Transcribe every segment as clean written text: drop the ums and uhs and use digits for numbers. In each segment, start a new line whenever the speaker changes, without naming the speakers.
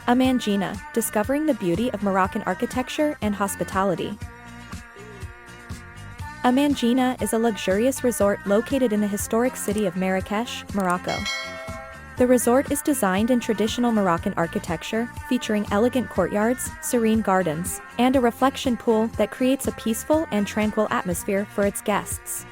Amanjena, discovering the beauty of Moroccan architecture and hospitality. Amanjena is a luxurious resort located in the historic city of Marrakech, Morocco. The resort is designed in traditional Moroccan architecture, featuring elegant courtyards, serene gardens, and a reflection pool that creates a peaceful and tranquil atmosphere for its guests.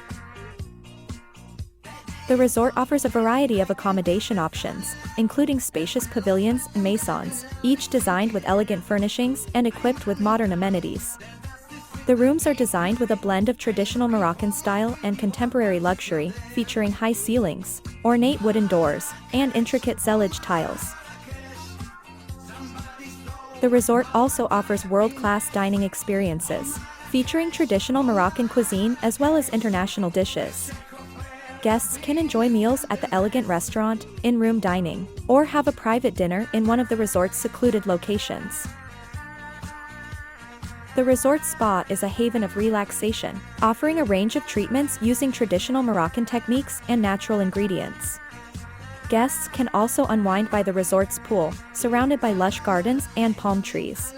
The resort offers a variety of accommodation options, including spacious pavilions and maisons, each designed with elegant furnishings and equipped with modern amenities. The rooms are designed with a blend of traditional Moroccan style and contemporary luxury, featuring high ceilings, ornate wooden doors, and intricate zellige tiles. The resort also offers world-class dining experiences, featuring traditional Moroccan cuisine as well as international dishes. Guests can enjoy meals at the elegant restaurant, in-room dining, or have a private dinner in one of the resort's secluded locations. The resort spa is a haven of relaxation, offering a range of treatments using traditional Moroccan techniques and natural ingredients. Guests can also unwind by the resort's pool, surrounded by lush gardens and palm trees.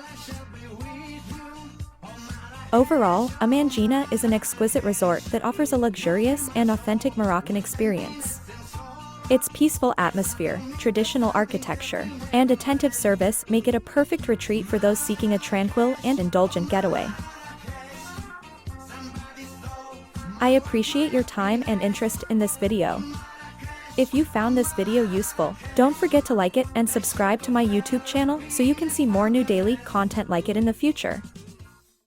Overall, Amanjena is an exquisite resort that offers a luxurious and authentic Moroccan experience. Its peaceful atmosphere, traditional architecture, and attentive service make it a perfect retreat for those seeking a tranquil and indulgent getaway. I appreciate your time and interest in this video. If you found this video useful, don't forget to like it and subscribe to my YouTube channel so you can see more new daily content like it in the future.